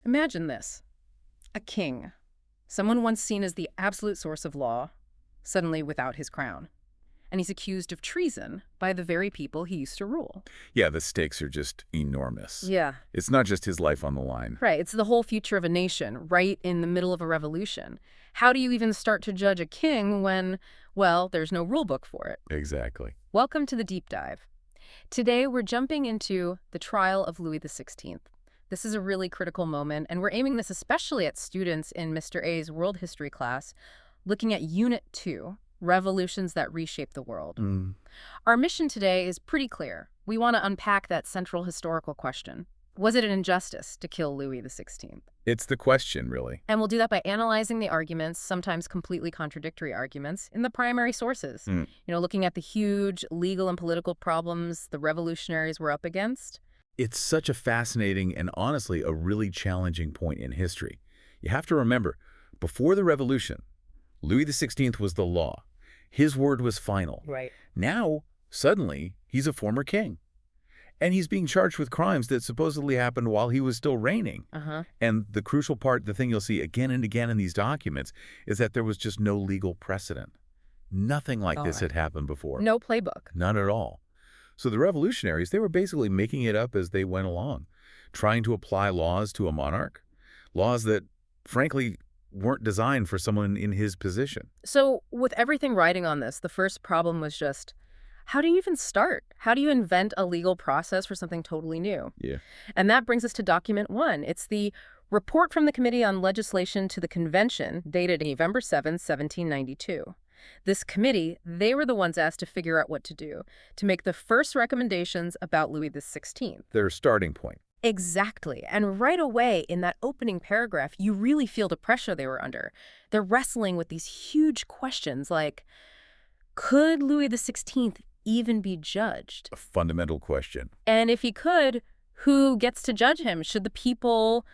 Imagine this. A king, someone once seen as the absolute source of law, suddenly without his crown. And he's accused of treason by the very people he used to rule. Yeah, the stakes are just enormous. Yeah. It's not just his life on the line. Right, it's the whole future of a nation, right in the middle of a revolution. How do you even start to judge a king when, well, there's no rule book for it? Exactly. Welcome to the deep dive. Today, we're jumping into the trial of Louis XVI. This is a really critical moment, and we're aiming this especially at students in Mr. A's world history class, looking at Unit 2, Revolutions that Reshape the World. Our mission today is pretty clear. We want to unpack that central historical question. Was it an injustice to kill Louis XVI? It's the question, really. And we'll do that by analyzing the arguments, sometimes completely contradictory arguments, in the primary sources. Looking at the huge legal and political problems the revolutionaries were up against. It's such a fascinating and honestly a really challenging point in history. You have to remember, before the revolution, Louis XVI was the law. His word was final. Right. Now, suddenly, he's a former king. And he's being charged with crimes that supposedly happened while he was still reigning. And the crucial part, the thing you'll see again and again in these documents, is that there was just no legal precedent. Nothing like this had happened before. No playbook. None at all. So the revolutionaries, they were basically making it up as they went along, trying to apply laws to a monarch, laws that, frankly, weren't designed for someone in his position. So with everything riding on this, the first problem was just, how do you even start? How do you invent a legal process for something totally new? Yeah. And that brings us to Document 1. It's the Report from the Committee on Legislation to the Convention, dated November 7, 1792. This committee, they were the ones asked to figure out what to do, to make the first recommendations about Louis XVI. Their starting point. Exactly. And right away, in that opening paragraph, you really feel the pressure they were under. They're wrestling with these huge questions like, could Louis XVI even be judged? A fundamental question. And if he could, who gets to judge him? Should the people,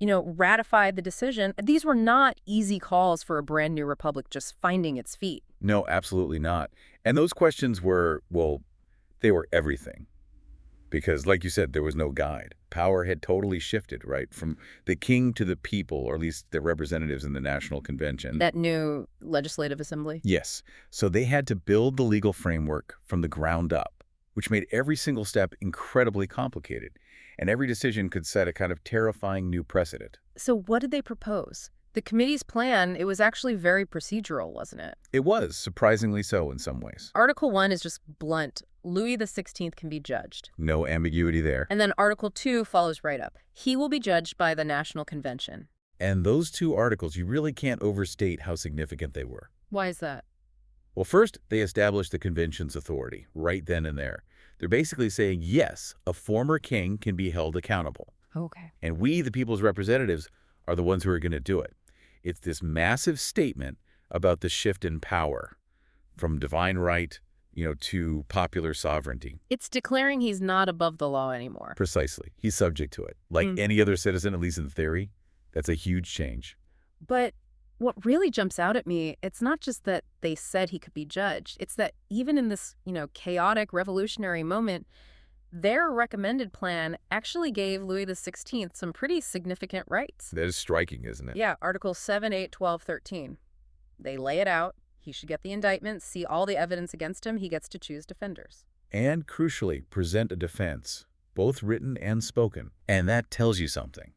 ratify the decision? These were not easy calls for a brand new republic just finding its feet. No, absolutely not. And those questions were, well, they were everything. Because, like you said, there was no guide. Power had totally shifted, right? From the king to the people, or at least the representatives in the National Convention. That new legislative assembly? Yes. So they had to build the legal framework from the ground up, which made every single step incredibly complicated. And every decision could set a kind of terrifying new precedent. So what did they propose? The committee's plan, it was actually very procedural, wasn't it? It was, surprisingly so in some ways. Article 1 is just blunt. Louis XVI can be judged. No ambiguity there. And then Article 2 follows right up. He will be judged by the National Convention. And those two articles, you really can't overstate how significant they were. Why is that? Well, first, they established the convention's authority, right then and there. They're basically saying, yes, a former king can be held accountable. Okay. And we, the people's representatives, are the ones who are going to do it. It's this massive statement about the shift in power from divine right, to popular sovereignty. It's declaring he's not above the law anymore. Precisely. He's subject to it. Like any other citizen, at least in theory. That's a huge change. But what really jumps out at me, it's not just that they said he could be judged. It's that even in this, chaotic revolutionary moment, their recommended plan actually gave Louis XVI some pretty significant rights. That is striking, isn't it? Yeah, Articles 7, 8, 12, 13. They lay it out. He should get the indictment, see all the evidence against him. He gets to choose defenders. And crucially, present a defense, both written and spoken. And that tells you something.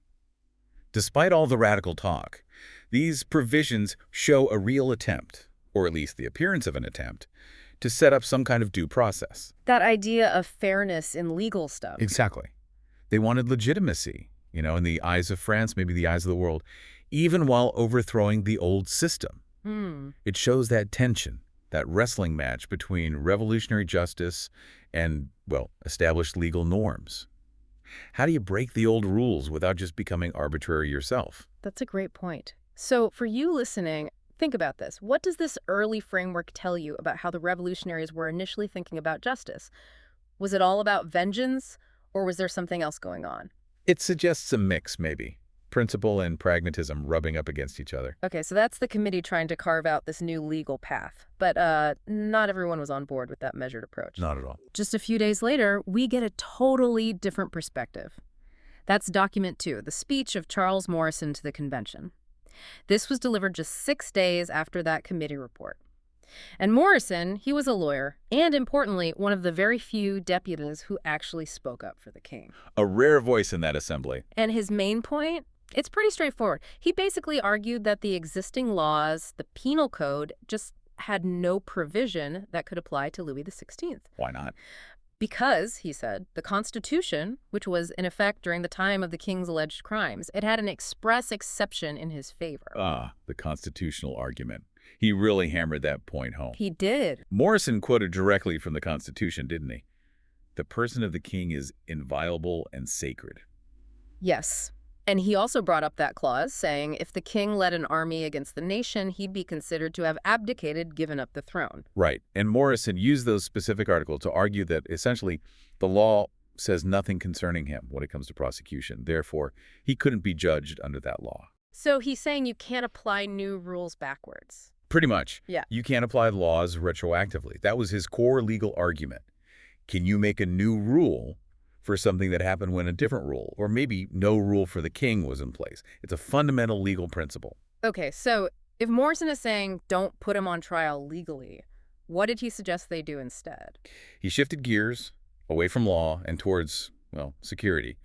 Despite all the radical talk, these provisions show a real attempt, or at least the appearance of an attempt, to set up some kind of due process. That idea of fairness in legal stuff. Exactly. They wanted legitimacy, in the eyes of France, maybe the eyes of the world, even while overthrowing the old system. It shows that tension, that wrestling match between revolutionary justice and, well, established legal norms. How do you break the old rules without just becoming arbitrary yourself? That's a great point. So for you listening, think about this. What does this early framework tell you about how the revolutionaries were initially thinking about justice? Was it all about vengeance, or was there something else going on? It suggests a mix, maybe. Principle and pragmatism rubbing up against each other. Okay, so that's the committee trying to carve out this new legal path. But not everyone was on board with that measured approach. Not at all. Just a few days later, we get a totally different perspective. That's document 2, the speech of Charles Morrison to the convention. This was delivered just 6 days after that committee report. And Morrison, he was a lawyer, and importantly, one of the very few deputies who actually spoke up for the king. A rare voice in that assembly. And his main point? It's pretty straightforward. He basically argued that the existing laws, the penal code, just had no provision that could apply to Louis XVI. Why not? Because, he said, the Constitution, which was in effect during the time of the king's alleged crimes, it had an express exception in his favor. The constitutional argument. He really hammered that point home. He did. Morrison quoted directly from the Constitution, didn't he? The person of the king is inviolable and sacred. Yes. And he also brought up that clause, saying if the king led an army against the nation, he'd be considered to have abdicated, given up the throne. Right. And Morrison used those specific articles to argue that essentially the law says nothing concerning him when it comes to prosecution. Therefore, he couldn't be judged under that law. So he's saying you can't apply new rules backwards. Pretty much. Yeah. You can't apply laws retroactively. That was his core legal argument. Can you make a new rule for something that happened when a different rule, or maybe no rule for the king was in place? It's a fundamental legal principle. Okay, so if Morrison is saying don't put him on trial legally, what did he suggest they do instead? He shifted gears away from law and towards, well, security.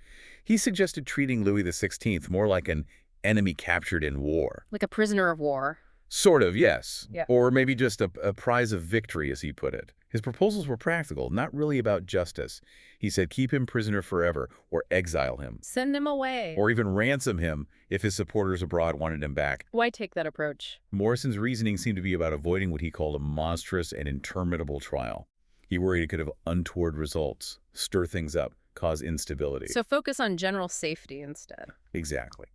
He suggested treating Louis XVI more like an enemy captured in war. Like a prisoner of war. Sort of, yes. Yeah. Or maybe just a prize of victory, as he put it. His proposals were practical, not really about justice. He said keep him prisoner forever, or exile him. Send him away. Or even ransom him if his supporters abroad wanted him back. Why take that approach? Morrison's reasoning seemed to be about avoiding what he called a monstrous and interminable trial. He worried it could have untoward results, stir things up, cause instability. So focus on general safety instead. Exactly.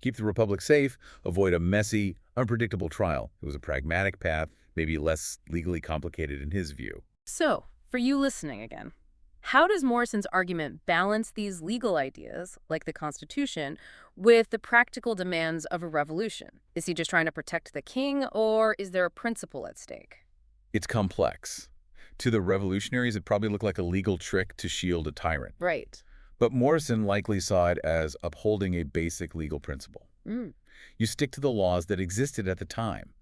Keep the Republic safe, avoid a messy, unpredictable trial. It was a pragmatic path, maybe less legally complicated in his view. So, for you listening again, how does Morrison's argument balance these legal ideas, like the Constitution, with the practical demands of a revolution? Is he just trying to protect the king, or is there a principle at stake? It's complex. To the revolutionaries, it probably looked like a legal trick to shield a tyrant. Right. But Morrison likely saw it as upholding a basic legal principle. You stick to the laws that existed at the time.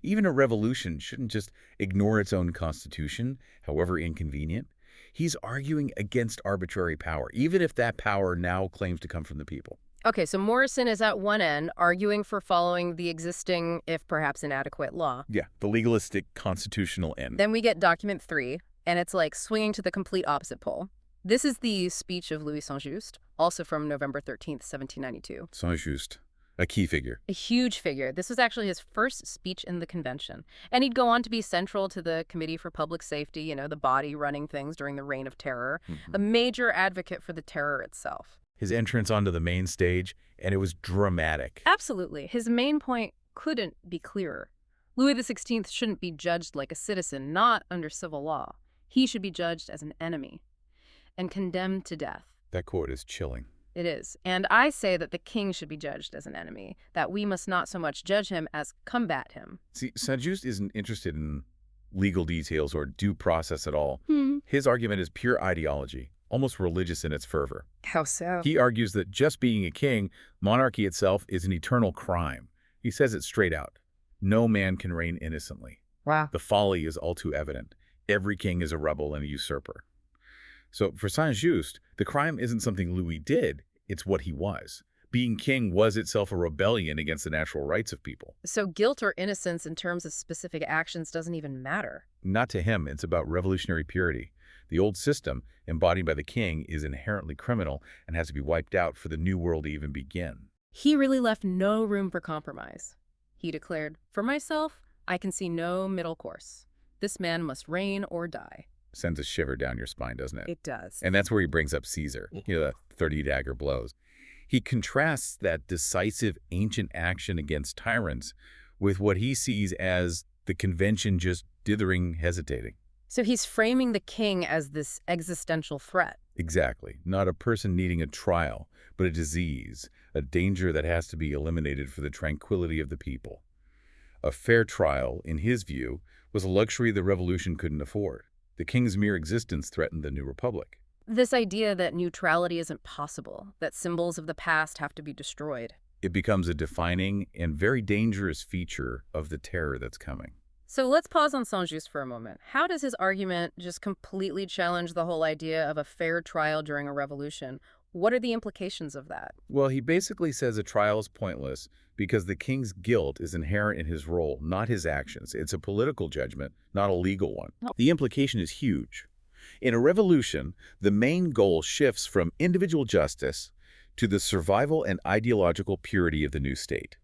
Even a revolution shouldn't just ignore its own constitution, however inconvenient. He's arguing against arbitrary power, even if that power now claims to come from the people. Okay, so Morrison is at one end, arguing for following the existing, if perhaps inadequate, law. Yeah, the legalistic constitutional end. Then we get document 3, and it's like swinging to the complete opposite pole. This is the speech of Louis Saint-Just, also from November 13th, 1792. Saint-Just, a key figure. A huge figure. This was actually his first speech in the convention. And he'd go on to be central to the Committee for Public Safety, you know, the body running things during the Reign of Terror, a major advocate for the terror itself. His entrance onto the main stage, and it was dramatic. Absolutely. His main point couldn't be clearer. Louis XVI shouldn't be judged like a citizen, not under civil law. He should be judged as an enemy and condemned to death. That quote is chilling. It is. And I say that the king should be judged as an enemy, that we must not so much judge him as combat him. See, Saint-Just isn't interested in legal details or due process at all. His argument is pure ideology, almost religious in its fervor. How so? He argues that just being a king, monarchy itself, is an eternal crime. He says it straight out. No man can reign innocently. Wow. The folly is all too evident. Every king is a rebel and a usurper. So for Saint-Just, the crime isn't something Louis did, it's what he was. Being king was itself a rebellion against the natural rights of people. So guilt or innocence in terms of specific actions doesn't even matter. Not to him, it's about revolutionary purity. The old system, embodied by the king, is inherently criminal and has to be wiped out for the new world to even begin. He really left no room for compromise. He declared, "For myself, I can see no middle course. This man must reign or die." Sends a shiver down your spine, doesn't it? It does. And that's where he brings up Caesar, the 30 dagger blows. He contrasts that decisive ancient action against tyrants with what he sees as the convention just dithering, hesitating. So he's framing the king as this existential threat. Exactly. Not a person needing a trial, but a disease, a danger that has to be eliminated for the tranquility of the people. A fair trial, in his view, was a luxury the revolution couldn't afford. The king's mere existence threatened the new republic. This idea that neutrality isn't possible, that symbols of the past have to be destroyed. It becomes a defining and very dangerous feature of the terror that's coming. So let's pause on Saint-Just for a moment. How does his argument just completely challenge the whole idea of a fair trial during a revolution? What are the implications of that? Well, he basically says a trial is pointless because the king's guilt is inherent in his role, not his actions. It's a political judgment, not a legal one. Oh. The implication is huge. In a revolution, the main goal shifts from individual justice to the survival and ideological purity of the new state.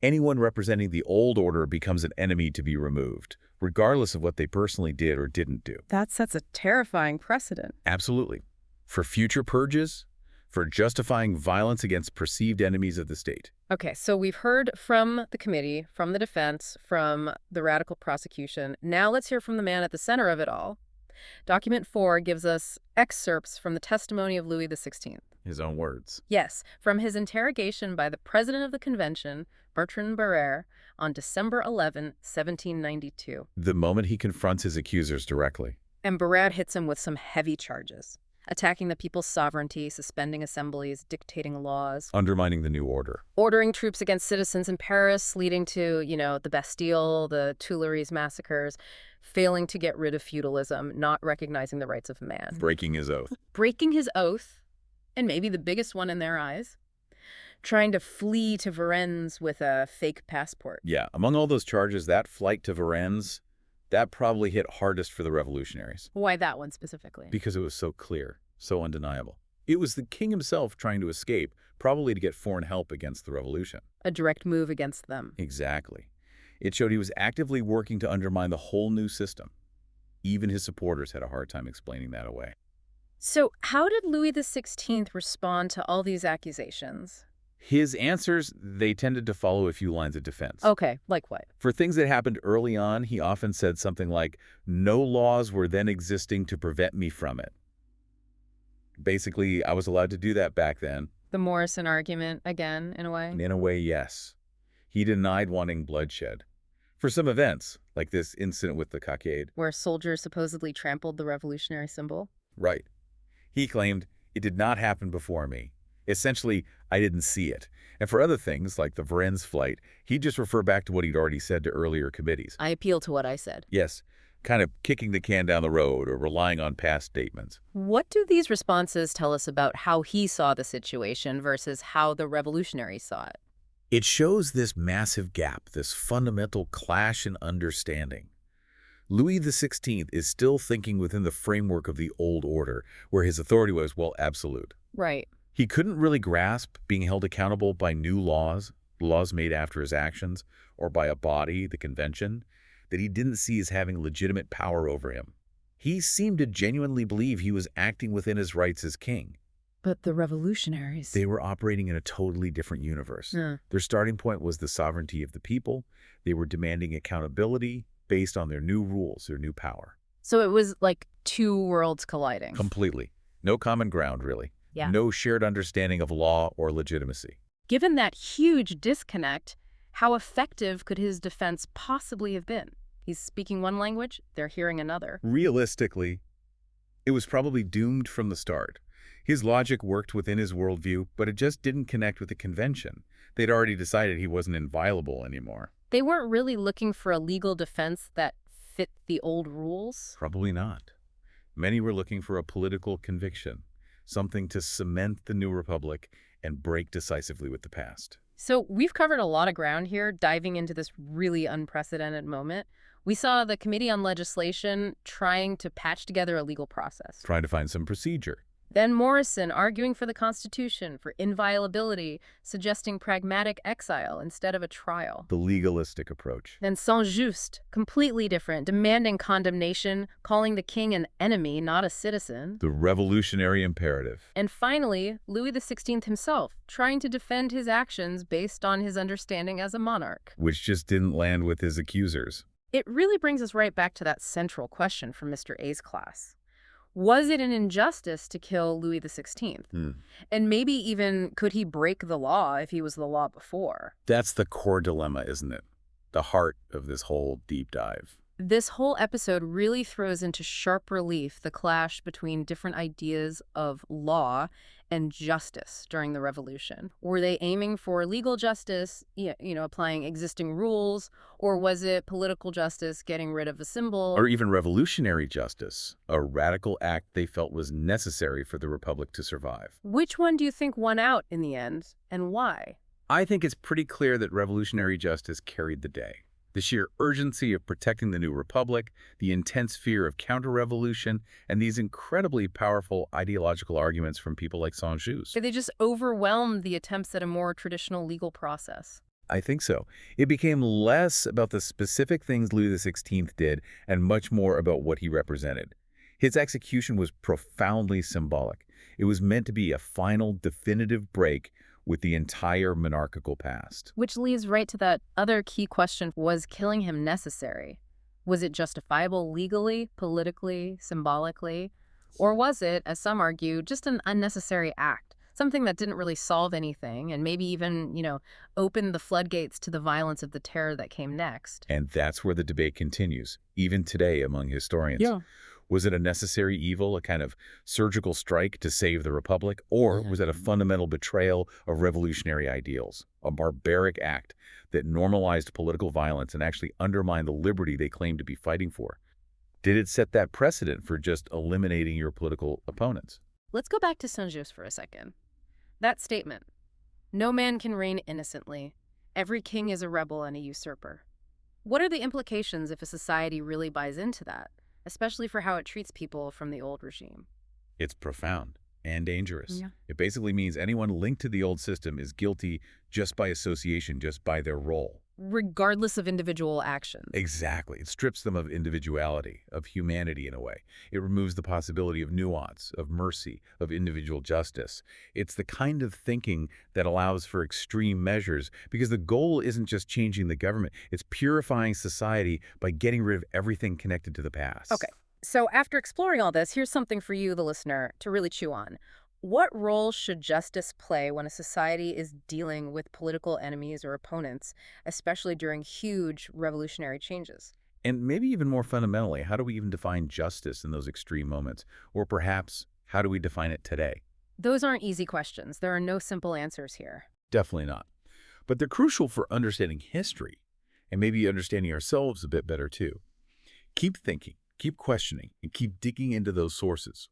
Anyone representing the old order becomes an enemy to be removed, regardless of what they personally did or didn't do. That sets a terrifying precedent. Absolutely. For future purges, for justifying violence against perceived enemies of the state. Okay, so we've heard from the committee, from the defense, from the radical prosecution. Now let's hear from the man at the center of it all. Document 4 gives us excerpts from the testimony of Louis XVI. His own words. Yes, from his interrogation by the president of the convention, Bertrand Barrère, on December 11, 1792. The moment he confronts his accusers directly. And Barrère hits him with some heavy charges. Attacking the people's sovereignty, suspending assemblies, dictating laws. Undermining the new order. Ordering troops against citizens in Paris, leading to, the Bastille, the Tuileries massacres. Failing to get rid of feudalism, not recognizing the rights of man. Breaking his oath. Breaking his oath, and maybe the biggest one in their eyes. Trying to flee to Varennes with a fake passport. Yeah, among all those charges, that flight to Varennes, that probably hit hardest for the revolutionaries. Why that one specifically? Because it was so clear, so undeniable. It was the king himself trying to escape, probably to get foreign help against the revolution. A direct move against them. Exactly. It showed he was actively working to undermine the whole new system. Even his supporters had a hard time explaining that away. So how did Louis XVI respond to all these accusations? His answers, they tended to follow a few lines of defense. Okay, like what? For things that happened early on, he often said something like, "No laws were then existing to prevent me from it." Basically, I was allowed to do that back then. The Morrison argument, again, in a way? In a way, yes. He denied wanting bloodshed. For some events, like this incident with the cockade. Where soldiers supposedly trampled the revolutionary symbol? Right. He claimed, "It did not happen before me." Essentially, I didn't see it. And for other things, like the Varennes flight, he'd just refer back to what he'd already said to earlier committees. I appeal to what I said. Yes, kind of kicking the can down the road or relying on past statements. What do these responses tell us about how he saw the situation versus how the revolutionaries saw it? It shows this massive gap, this fundamental clash in understanding. Louis XVI is still thinking within the framework of the old order, where his authority was, well, absolute. Right. He couldn't really grasp being held accountable by new laws made after his actions, or by a body, the convention, that he didn't see as having legitimate power over him. He seemed to genuinely believe he was acting within his rights as king. But the revolutionaries... They were operating in a totally different universe. Yeah. Their starting point was the sovereignty of the people. They were demanding accountability based on their new rules, their new power. So it was like two worlds colliding. Completely. No common ground, really. Yeah. No shared understanding of law or legitimacy. Given that huge disconnect, how effective could his defense possibly have been? He's speaking one language, they're hearing another. Realistically, it was probably doomed from the start. His logic worked within his worldview, but it just didn't connect with the convention. They'd already decided he wasn't inviolable anymore. They weren't really looking for a legal defense that fit the old rules? Probably not. Many were looking for a political conviction, something to cement the new republic and break decisively with the past. So we've covered a lot of ground here, diving into this really unprecedented moment. We saw the Committee on Legislation trying to patch together a legal process. Trying to find some procedure. Then Morrison arguing for the Constitution, for inviolability, suggesting pragmatic exile instead of a trial. The legalistic approach. Then Saint-Just, completely different, demanding condemnation, calling the king an enemy, not a citizen. The revolutionary imperative. And finally, Louis XVI himself, trying to defend his actions based on his understanding as a monarch. Which just didn't land with his accusers. It really brings us right back to that central question from Mr. A's class. Was it an injustice to kill Louis XVI? And maybe even, could he break the law if he was the law before? That's the core dilemma, isn't it? The heart of this whole deep dive. This whole episode really throws into sharp relief the clash between different ideas of law and justice during the revolution. Were they aiming for legal justice, applying existing rules, or was it political justice, getting rid of a symbol? Or even revolutionary justice, a radical act they felt was necessary for the Republic to survive. Which one do you think won out in the end, and why? I think it's pretty clear that revolutionary justice carried the day. The sheer urgency of protecting the new republic, the intense fear of counter-revolution, and these incredibly powerful ideological arguments from people like Saint-Just. They just overwhelmed the attempts at a more traditional legal process. I think so. It became less about the specific things Louis XVI did and much more about what he represented. His execution was profoundly symbolic. It was meant to be a final, definitive break with the entire monarchical past. Which leads right to that other key question: was killing him necessary? Was it justifiable legally, politically, symbolically? Or was it, as some argue, just an unnecessary act? Something that didn't really solve anything and maybe even, opened the floodgates to the violence of the terror that came next. And that's where the debate continues, even today among historians. Yeah. Was it a necessary evil, a kind of surgical strike to save the Republic, or was it a fundamental betrayal of revolutionary ideals, a barbaric act that normalized political violence and actually undermined the liberty they claimed to be fighting for? Did it set that precedent for just eliminating your political opponents? Let's go back to Saint-Just for a second. That statement, "No man can reign innocently. Every king is a rebel and a usurper." What are the implications if a society really buys into that, especially for how it treats people from the old regime? It's profound and dangerous. Yeah. It basically means anyone linked to the old system is guilty just by association, just by their role. Regardless of individual actions. Exactly. It strips them of individuality, of humanity in a way. It removes the possibility of nuance, of mercy, of individual justice. It's the kind of thinking that allows for extreme measures because the goal isn't just changing the government. It's purifying society by getting rid of everything connected to the past. Okay, so after exploring all this, here's something for you, the listener, to really chew on. What role should justice play when a society is dealing with political enemies or opponents, especially during huge revolutionary changes? And maybe even more fundamentally, how do we even define justice in those extreme moments? Or perhaps, how do we define it today? Those aren't easy questions. There are no simple answers here. Definitely not. But they're crucial for understanding history and maybe understanding ourselves a bit better too. Keep thinking, keep questioning, and keep digging into those sources.